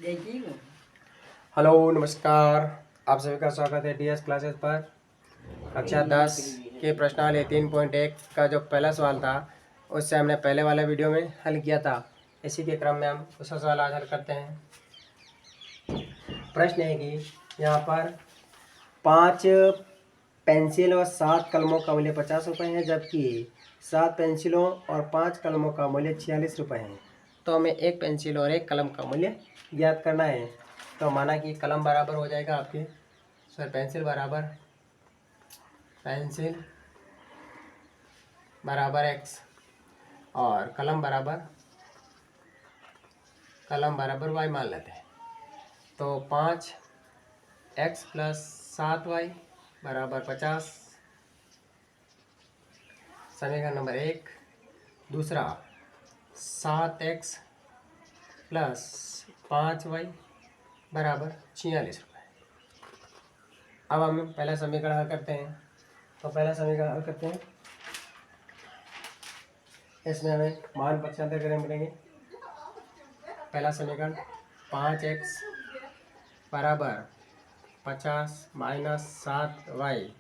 Hello नमस्कार, आप सभी का स्वागत है डीएस क्लासेस पर। कक्षा 10 के प्रश्नावली 3.1 का जो पहला सवाल था उससे हमने पहले वाले वीडियो में हल किया था। इसी के क्रम में हम दूसरा सवाल आज हल करते हैं। प्रश्न है कि यहाँ पर 5 पेंसिल और 7 कलमों का मूल्य 50 रुपये है, जबकि 7 पेंसिलों और 5 कलमों का मूल्य 46 रुपये है। तो हमें एक पेंसिल और एक कलम का मूल्य ज्ञात करना है। तो माना कि कलम बराबर हो जाएगा आपके पेंसिल बराबर x और कलम बराबर y मान लेते हैं। तो 5x + 7y बराबर 50, समीकरण नंबर 1। दूसरा 7x + 5y बराबर 46 रुपये। अब हम पहला समीकरण हल करते हैं। तो पहला समीकरण हल करते हैं, इसमें हमें मान पक्षांतर करने मिलेंगे। पहला समीकरण 5x बराबर 50 - 7y,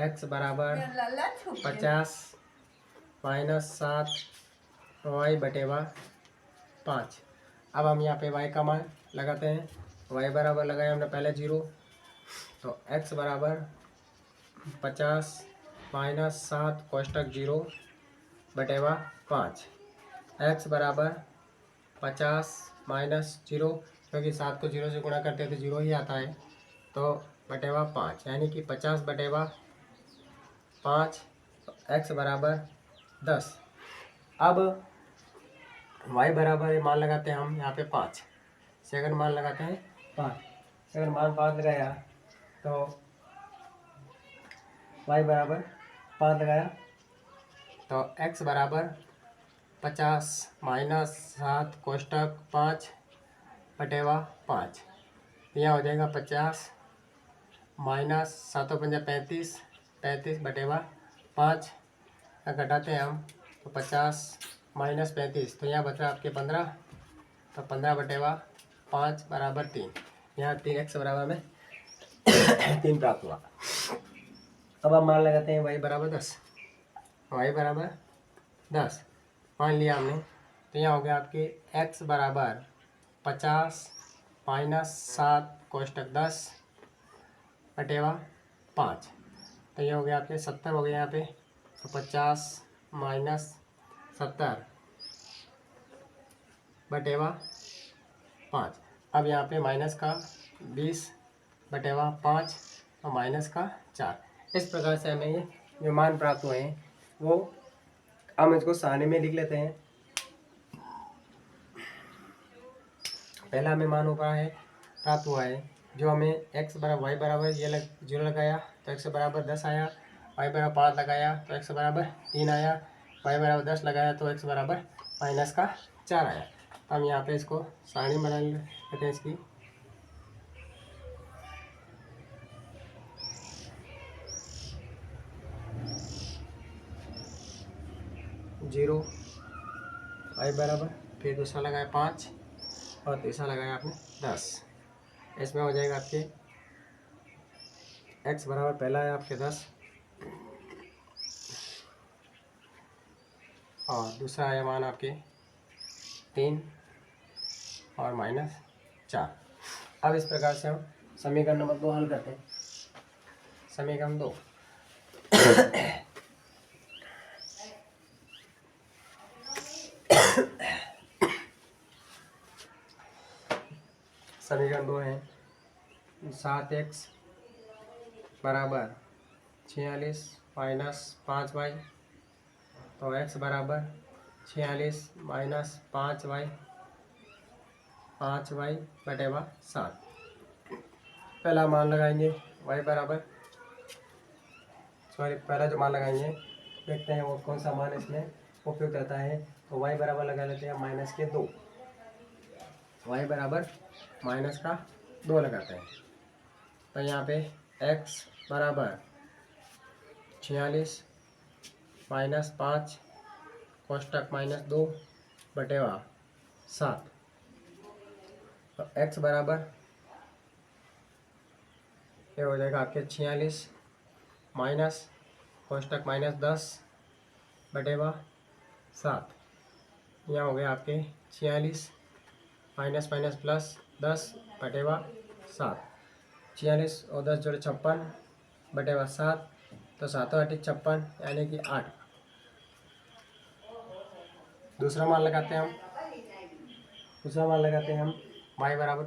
x बराबर 50 - 7y बटे 5। अब हम यहाँ पे y का मान लगाते हैं। y बराबर लगाया हमने पहले 0, तो x बराबर 50 - 7 कोष्टक 0 बटे 5। x बराबर 50 - 0, क्योंकि 7 को 0 से गुणा करते हैं तो 0 ही आता है, तो बटे 5, यानी कि 50 बटे 5, x बराबर 10। अब y बराबर मान लगाते हैं हम यहाँ पे 5, सेकंड मान लगाते हैं 5, सेकंड मान 5 लगाया तो y बराबर 5 लगाया तो x बराबर 50 - 7 कोष्टक 5 बटे 5। यह हो जाएगा 50 - 7 × 35, 35 बटे 5। घटाते हैं हम तो 50 - 35, तो यहाँ बचा आपके 15, तो 15 बटे 5 बराबर 3। यहाँ 3x बराबर में 3 प्राप्त हुआ। अब हम मान लगाते हैं y बराबर 10, y बराबर 10 मान लिया हमने। तो यहाँ हो गया आपके x बराबर 50 - 7 कोष्टक 10 बटे 5, तो ये हो गया आपके 70 हो गया यहाँ पे। तो 50 - 70 बटे 5। अब यहाँ पे माइनस का 20 बटे 5 और माइनस का 4। इस प्रकार से हमें ये जो मान प्राप्त हुए हैं वो हम इसको सारणी में लिख लेते हैं। पहला हमें मान ऊपर है प्राप्त हुआ है, जो हमें x बराबर y बराबर ये 0 लगाया तो x बराबर 10 आया, y बराबर 5 लगाया तो x बराबर 3 आया, y बराबर 10 लगाया तो x बराबर -4 आया। हम यहाँ पे इसको सारणी बना लेते हैं इसकी। जीरो y बराबर, फिर दूसरा लगाया 5 और तीसरा लगाया आपने 10। इसमें हो जाएगा आपके x बराबर पहला है आपके 10 और दूसरा है मान आपके 3 और -4। अब इस प्रकार से हम समीकरण नंबर 2 हल करते हैं। समीकरण 2 समीकरण 2 है 7x बराबर 46 - 5y, तो x बराबर 46 - 5y बटे 7। पहला मान लगाएंगे y बराबर, पहला जो मान लगाएंगे देखते हैं वो कौन सा मान इसमें उपयुक्त रहता है। तो y बराबर लगा लेते हैं -2, y बराबर -2 लगाते हैं। तो यहाँ पे x बराबर 46 - 5 कोष्टक -2 बटे 7। तो x बराबर ये हो जाएगा आपके 46 माइनस कोष्टक -10/7। यहाँ हो गया आपके 46 माइनस माइनस प्लस 10/7। 46 और 10 जोड़े 56/7, तो 7 8 56 यानी कि 8। दूसरा मान लगाते हैं हम y बराबर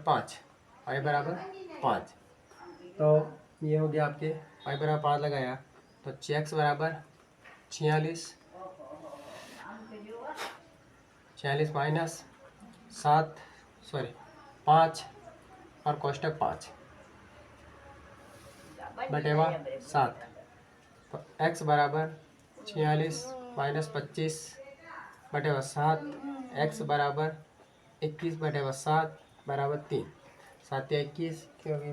5। तो ये हो गया आपके y बराबर 5 लगाया तो x बराबर 46 माइनस 5 और कोष्टक 5/7। तो x बराबर 46 माइनस 25/7, x बराबर 21/7 बराबर 3। 7 या 21 क्योंकि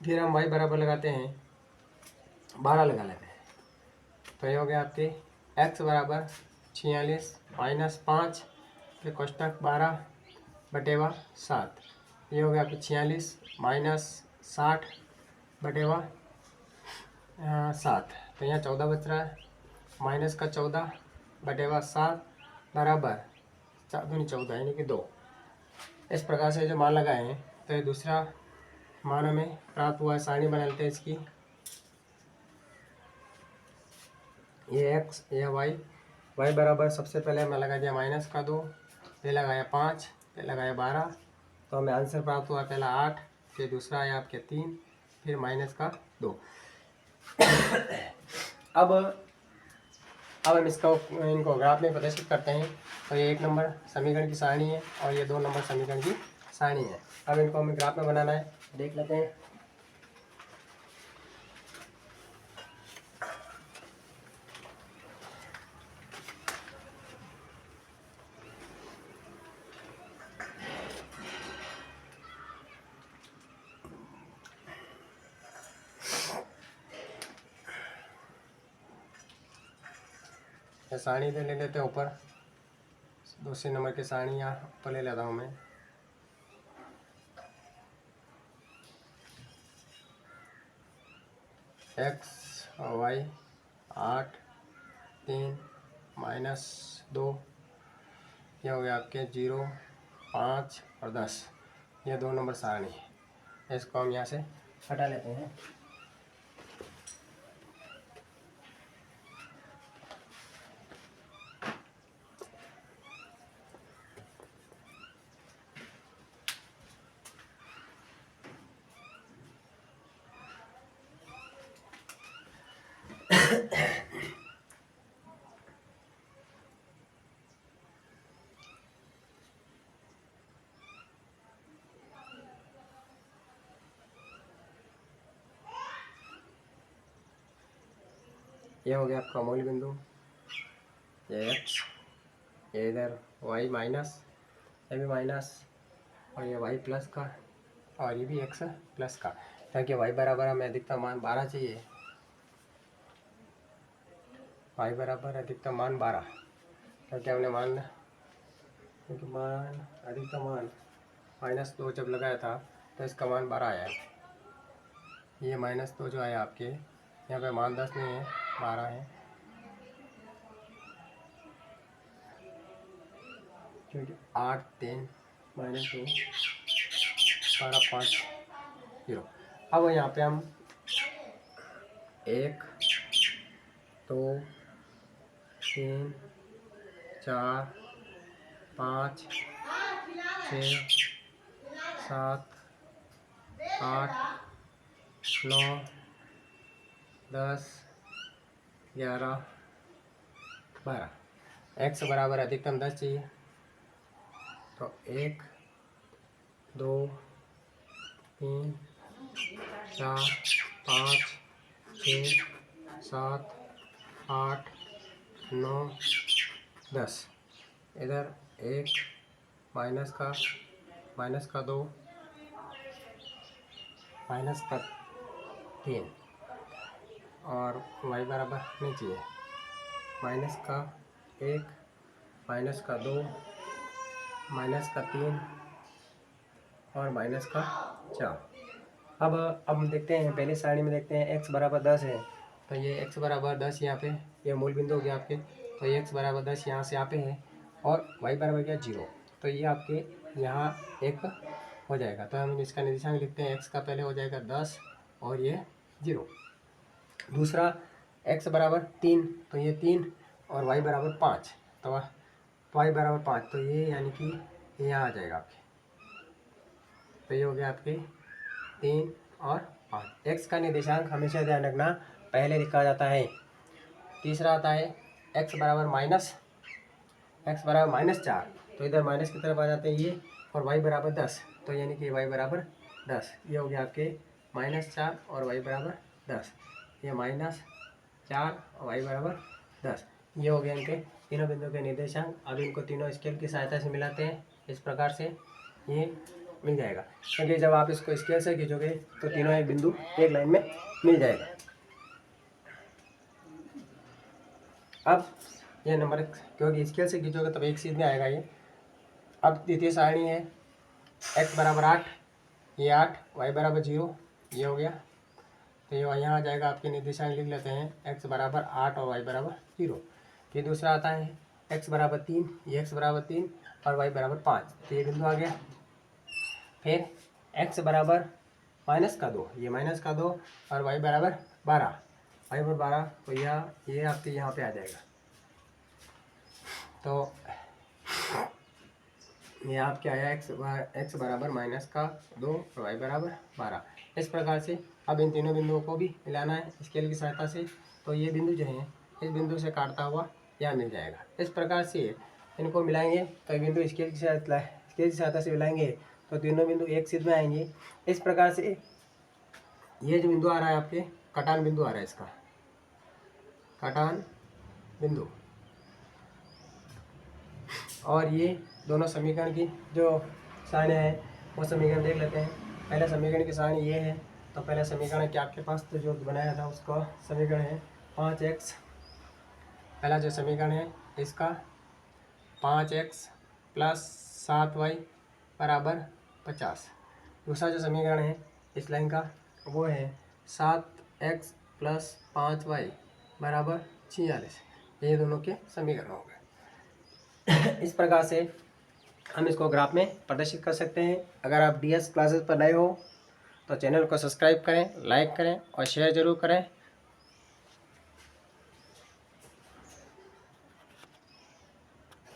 फिर हम y बराबर लगाते हैं 12 लगा लेते हैं। तो ये हो गया आपके x बराबर 46 माइनस 5 फिर कोष्टक 12/7। ये हो गया आपके 46 माइनस 60/7। तो यहाँ 14 बच रहा है, माइनस का 14/7 बराबर 14 यानी कि 2। इस प्रकार से जो मान लगाए हैं तो ये दूसरा मान हमें प्राप्त हुआ है। सारणी बना लेते हैं इसकी। ये x ये y बराबर सबसे पहले हमें लगा दिया -2, फिर लगाया 5, फिर लगाया 12। तो हमें आंसर प्राप्त हुआ पहला 8, फिर दूसरा आया आपके 3, फिर -2। अब हम इनको ग्राफ में प्रदर्शित करते हैं। तो ये 1 नंबर समीकरण की सारणी है और ये 2 नंबर समीकरण की सारणी है। अब इनको हमें ग्राफ में बनाना है, देख लेते हैं। ये सारणी ले लेते हैं ऊपर, दूसरे नंबर की सारणी यहाँ ऊपर ले लेता हूँ मैं। x और y 8, 3, -2, ये हो गया आपके 0, 5 और 10। ये 2 नंबर सारणी है। इसको हम यहाँ से हटा लेते हैं। ये हो गया आपका मूल बिंदु, ये x, ये इधर y माइनस, ये भी माइनस, और ये y प्लस का, और ये भी x प्लस का। ताकि y बराबर हमें अधिकतम मान 12 चाहिए। y बराबर अधिकतम मान 12, क्योंकि हमने अधिकतम मान -2 जब लगाया था तो इसका मान 12 आया है। ये -2 जो आया आपके यहाँ पे मान 10 नहीं है, 12 है, क्योंकि 8, 3, -2, 12, 5, 0। अब यहाँ पे हम 1, 2, 3, 4, 5, 6, 7, 8, 9, 10, 11, 12। x बराबर अधिकतम 10 चाहिए। तो 1, 2, 3, 4, 5, 6, 7, 8, 9, 10। इधर 1 माइनस का 2 माइनस का 3 और y बराबर नहीं चाहिए, -1 माइनस का 2, माइनस का 3 और माइनस का 4। अब हम देखते हैं, पहले सारणी में देखते हैं x बराबर 10 है, तो ये x बराबर 10 यहाँ पे ये मूल बिंदु हो गया आपके। तो ये x बराबर 10 यहाँ से यहाँ पे है और y बराबर क्या 0, तो ये आपके यहाँ एक हो जाएगा। तो हम इसका निर्देशांक लिखते हैं, x का पहले हो जाएगा 10 और ये 0। दूसरा x बराबर 3, तो ये 3 और y बराबर 5, तो y बराबर 5, तो ये यानी कि ये यहाँ आ जाएगा आपके। तो ये हो गया आपके 3 और 5। x का निर्देशांक हमेशा ध्यान रखना पहले लिखा जाता है। तीसरा आता है x बराबर -4, तो इधर माइनस की तरफ आ जाते हैं ये, और y बराबर 10, तो यानी कि y बराबर 10। ये हो गया आपके -4 और y बराबर 10, ये -4 और y बराबर 10। ये हो गया इनके तीनों बिंदुओं के निर्देशांक। अब इनको तीनों स्केल की सहायता से मिलाते हैं, इस प्रकार से ये मिल जाएगा, क्योंकि जब आप इसको स्केल से खींचोगे तो तीनों एक बिंदु एक लाइन में मिल जाएगा। अब ये नंबर, क्योंकि स्केल से खींचोगे तब एक सीध में आएगा ये। अब द्वितीय सारणी है x बराबर 8, ये 8, y बराबर 0, ये हो गया। तो ये यहाँ आ जाएगा, आपके निर्देशांक लिख लेते हैं, x बराबर 8 और y बराबर 0। फिर दूसरा आता है x बराबर 3, ये x बराबर 3 और y बराबर 5, तो ये बिंदु आ गया। फिर x बराबर -2, ये -2 और y बराबर 12, y बराबर 12, तो ये आपके यहाँ पे आ जाएगा। तो ये आपके आया x बराबर -2 और y बराबर 12। इस प्रकार से अब इन तीनों बिंदुओं को भी मिलाना है स्केल की सहायता से। तो ये बिंदु जो है इस बिंदु से काटता हुआ यहाँ मिल जाएगा। इस प्रकार से इनको मिलाएंगे, तो बिंदु स्केल की सहायता से मिलाएंगे तो तीनों बिंदु एक सीध में आएंगे। इस प्रकार से ये जो बिंदु आ रहा है आपके कटान बिंदु आ रहा है, इसका कटान बिंदु, और ये दोनों समीकरण की जो सारणी है वो समीकरण देख लेते हैं। पहला समीकरण की सारणी ये है, तो पहला समीकरण है कि आपके पास तो जो बनाया था उसका समीकरण है 5x। पहला जो समीकरण है इसका 5x + 7y बराबर 50। दूसरा जो समीकरण है इस लाइन का वो है 7x + 5y बराबर 46। ये दोनों के समीकरण हो गए। इस प्रकार से हम इसको ग्राफ में प्रदर्शित कर सकते हैं। अगर आप DS क्लासेस पर नए हो तो चैनल को सब्सक्राइब करें, लाइक करें और शेयर ज़रूर करें।